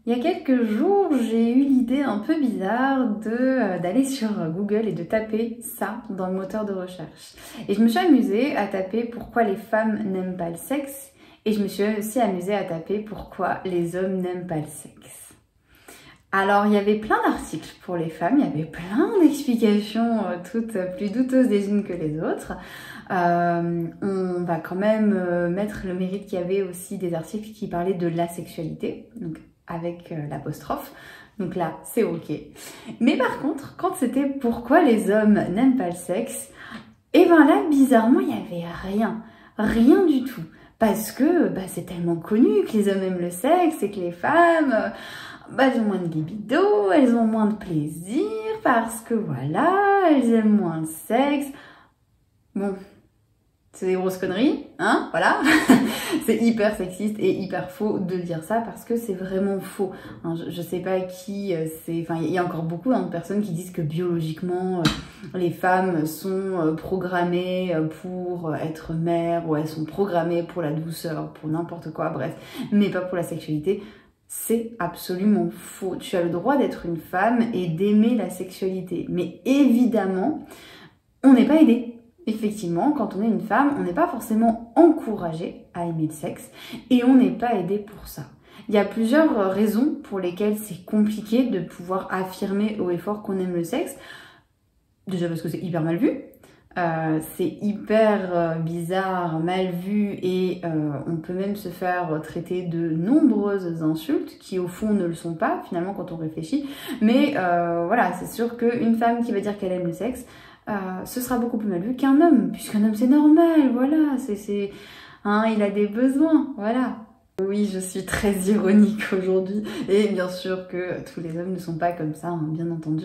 Il y a quelques jours, j'ai eu l'idée un peu bizarre d'aller sur Google et de taper ça dans le moteur de recherche. Et je me suis amusée à taper pourquoi les femmes n'aiment pas le sexe et je me suis aussi amusée à taper pourquoi les hommes n'aiment pas le sexe. Alors, il y avait plein d'articles pour les femmes, il y avait plein d'explications toutes plus douteuses les unes que les autres. On va quand même mettre le mérite qu'il y avait aussi des articles qui parlaient de la sexualité, donc avec l'apostrophe, donc là c'est ok. Mais par contre, quand c'était pourquoi les hommes n'aiment pas le sexe, et ben là bizarrement il n'y avait rien du tout. Parce que c'est tellement connu que les hommes aiment le sexe et que les femmes, elles ont moins de libido, elles ont moins de plaisir, parce que voilà, elles aiment moins le sexe. Bon, c'est des grosses conneries, hein, voilà. C'est hyper sexiste et hyper faux de dire ça parce que c'est vraiment faux. Hein, je sais pas qui c'est, enfin il y a encore beaucoup de personnes qui disent que biologiquement les femmes sont programmées pour être mères ou elles sont programmées pour la douceur, pour n'importe quoi, bref, mais pas pour la sexualité. C'est absolument faux. Tu as le droit d'être une femme et d'aimer la sexualité, mais évidemment, on n'est pas aidé. Effectivement, quand on est une femme, on n'est pas forcément encouragé à aimer le sexe et on n'est pas aidé pour ça. Il y a plusieurs raisons pour lesquelles c'est compliqué de pouvoir affirmer haut et fort qu'on aime le sexe. Déjà parce que c'est hyper mal vu, c'est hyper bizarre, mal vu et on peut même se faire traiter de nombreuses insultes qui au fond ne le sont pas finalement quand on réfléchit. Mais voilà, c'est sûr qu'une femme qui va dire qu'elle aime le sexe, ce sera beaucoup plus mal vu qu'un homme, puisqu'un homme c'est normal, voilà, il a des besoins, voilà. Oui, je suis très ironique aujourd'hui, et bien sûr que tous les hommes ne sont pas comme ça, hein, bien entendu.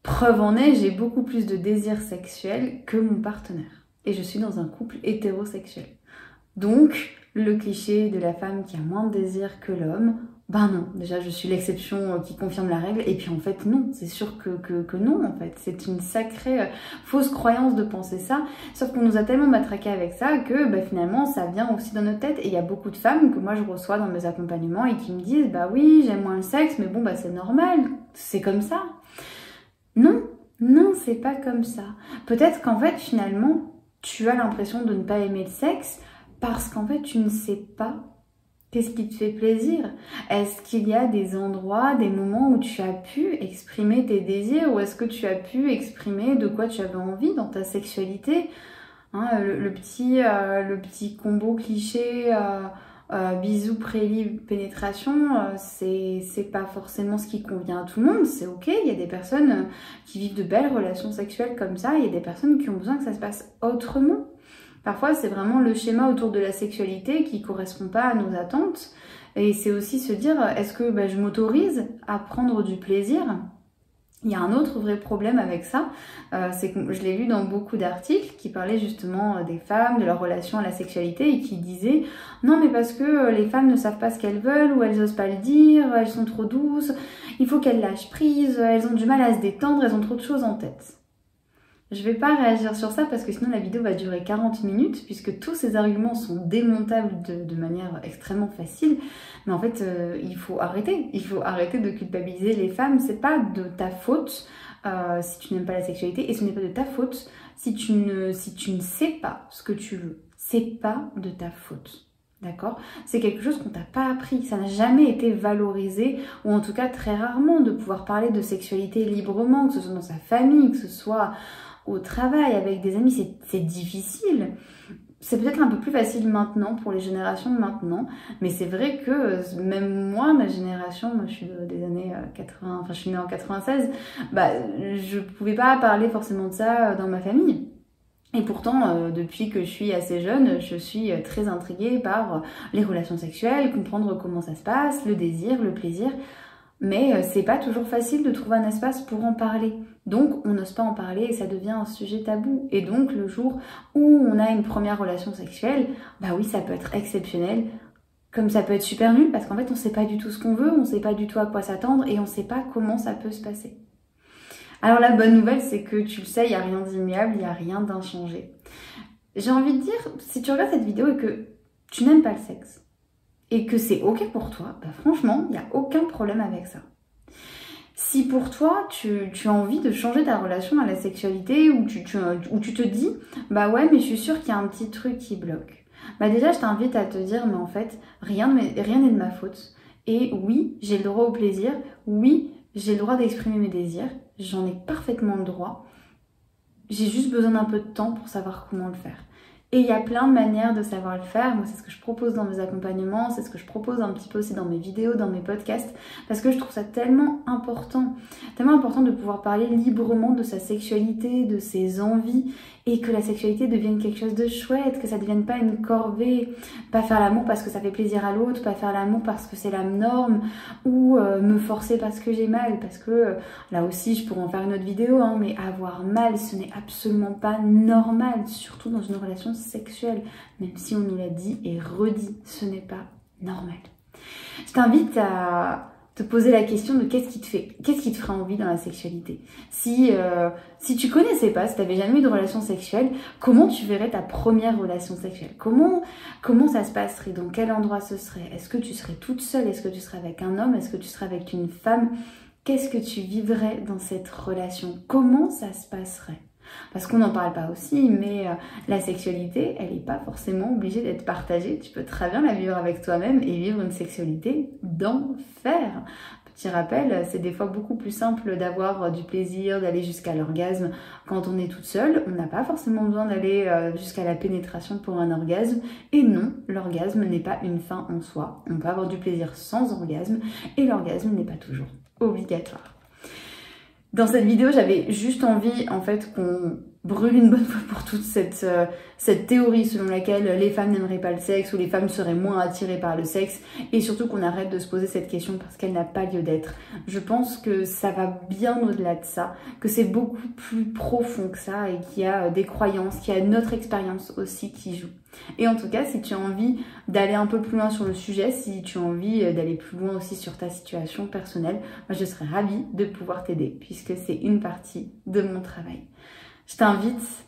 Preuve en est, j'ai beaucoup plus de désir sexuel que mon partenaire, et je suis dans un couple hétérosexuel. Donc, le cliché de la femme qui a moins de désir que l'homme, non, déjà je suis l'exception qui confirme la règle, et puis en fait non, c'est sûr que non en fait, c'est une sacrée fausse croyance de penser ça, sauf qu'on nous a tellement matraqué avec ça que finalement ça vient aussi dans notre tête, et il y a beaucoup de femmes que moi je reçois dans mes accompagnements et qui me disent oui j'aime moins le sexe, mais bon c'est normal, c'est comme ça. Non, c'est pas comme ça. Peut-être qu'en fait finalement tu as l'impression de ne pas aimer le sexe parce qu'en fait tu ne sais pas qu'est-ce qui te fait plaisir? Est-ce qu'il y a des endroits, des moments où tu as pu exprimer tes désirs, ou est-ce que tu as pu exprimer de quoi tu avais envie dans ta sexualité, hein, le petit combo cliché bisous, préliminaire, pénétration, c'est pas forcément ce qui convient à tout le monde, c'est ok, il y a des personnes qui vivent de belles relations sexuelles comme ça, il y a des personnes qui ont besoin que ça se passe autrement. Parfois, c'est vraiment le schéma autour de la sexualité qui ne correspond pas à nos attentes. Et c'est aussi se dire, est-ce que je m'autorise à prendre du plaisir? Il y a un autre vrai problème avec ça, c'est que je l'ai lu dans beaucoup d'articles qui parlaient justement des femmes, de leur relation à la sexualité et qui disaient « Non, mais parce que les femmes ne savent pas ce qu'elles veulent ou elles n'osent pas le dire, elles sont trop douces, il faut qu'elles lâchent prise, elles ont du mal à se détendre, elles ont trop de choses en tête. » Je vais pas réagir sur ça parce que sinon la vidéo va durer 40 minutes puisque tous ces arguments sont démontables de manière extrêmement facile. Mais en fait, il faut arrêter. Il faut arrêter de culpabiliser les femmes. C'est pas de ta faute si tu n'aimes pas la sexualité et ce n'est pas de ta faute si tu ne sais pas ce que tu veux. C'est pas de ta faute. D'accord? C'est quelque chose qu'on t'a pas appris, ça n'a jamais été valorisé, ou en tout cas très rarement, de pouvoir parler de sexualité librement, que ce soit dans sa famille, que ce soit au travail, avec des amis, c'est difficile. C'est peut-être un peu plus facile maintenant pour les générations de maintenant, mais c'est vrai que même moi, ma génération, moi je suis des années 80, enfin je suis née en 96, je pouvais pas parler forcément de ça dans ma famille. Et pourtant, depuis que je suis assez jeune, je suis très intriguée par les relations sexuelles, comprendre comment ça se passe, le désir, le plaisir. Mais c'est pas toujours facile de trouver un espace pour en parler. Donc on n'ose pas en parler et ça devient un sujet tabou. Et donc le jour où on a une première relation sexuelle, oui ça peut être exceptionnel, comme ça peut être super nul parce qu'en fait on sait pas du tout ce qu'on veut, on sait pas du tout à quoi s'attendre et on sait pas comment ça peut se passer. Alors la bonne nouvelle c'est que tu le sais, il n'y a rien d'immuable, il n'y a rien d'inchangé. J'ai envie de dire, si tu regardes cette vidéo et que tu n'aimes pas le sexe, et que c'est ok pour toi, bah franchement, il n'y a aucun problème avec ça. Si pour toi, tu as envie de changer ta relation à la sexualité ou tu te dis, bah ouais, mais je suis sûre qu'il y a un petit truc qui bloque. Bah déjà, je t'invite à te dire, mais en fait, rien n'est de ma faute. Et oui, j'ai le droit au plaisir. Oui, j'ai le droit d'exprimer mes désirs. J'en ai parfaitement le droit. J'ai juste besoin d'un peu de temps pour savoir comment le faire. Et il y a plein de manières de savoir le faire. Moi, c'est ce que je propose dans mes accompagnements, c'est ce que je propose un petit peu aussi dans mes vidéos, dans mes podcasts, parce que je trouve ça tellement important de pouvoir parler librement de sa sexualité, de ses envies, et que la sexualité devienne quelque chose de chouette, que ça ne devienne pas une corvée, pas faire l'amour parce que ça fait plaisir à l'autre, pas faire l'amour parce que c'est la norme, ou me forcer parce que j'ai mal, parce que là aussi je pourrais en faire une autre vidéo, hein, mais avoir mal ce n'est absolument pas normal, surtout dans une relation sexuelle, même si on nous l'a dit et redit, ce n'est pas normal. Je t'invite à te poser la question de qu'est-ce qui te ferait envie dans la sexualité. Si tu connaissais pas, si tu n'avais jamais eu de relation sexuelle, comment tu verrais ta première relation sexuelle? Comment ça se passerait? Dans quel endroit ce serait? Est-ce que tu serais toute seule? Est-ce que tu serais avec un homme? Est-ce que tu serais avec une femme? Qu'est-ce que tu vivrais dans cette relation? Comment ça se passerait? Parce qu'on n'en parle pas aussi, mais la sexualité, elle n'est pas forcément obligée d'être partagée. Tu peux très bien la vivre avec toi-même et vivre une sexualité d'enfer. Petit rappel, c'est des fois beaucoup plus simple d'avoir du plaisir, d'aller jusqu'à l'orgasme quand on est toute seule. On n'a pas forcément besoin d'aller jusqu'à la pénétration pour un orgasme. Et non, l'orgasme n'est pas une fin en soi. On peut avoir du plaisir sans orgasme et l'orgasme n'est pas toujours obligatoire. Dans cette vidéo, j'avais juste envie en fait qu'on brûle une bonne fois pour toutes cette théorie selon laquelle les femmes n'aimeraient pas le sexe ou les femmes seraient moins attirées par le sexe, et surtout qu'on arrête de se poser cette question parce qu'elle n'a pas lieu d'être. Je pense que ça va bien au-delà de ça, que c'est beaucoup plus profond que ça et qu'il y a des croyances, qu'il y a notre expérience aussi qui joue. Et en tout cas, si tu as envie d'aller un peu plus loin sur le sujet, si tu as envie d'aller plus loin aussi sur ta situation personnelle, moi je serais ravie de pouvoir t'aider puisque c'est une partie de mon travail. Je t'invite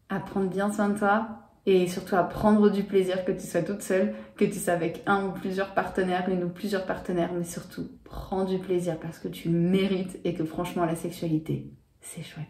à prendre bien soin de toi et surtout à prendre du plaisir, que tu sois toute seule, que tu sois avec un ou plusieurs partenaires, une ou plusieurs partenaires, mais surtout prends du plaisir parce que tu le mérites et que franchement la sexualité, c'est chouette.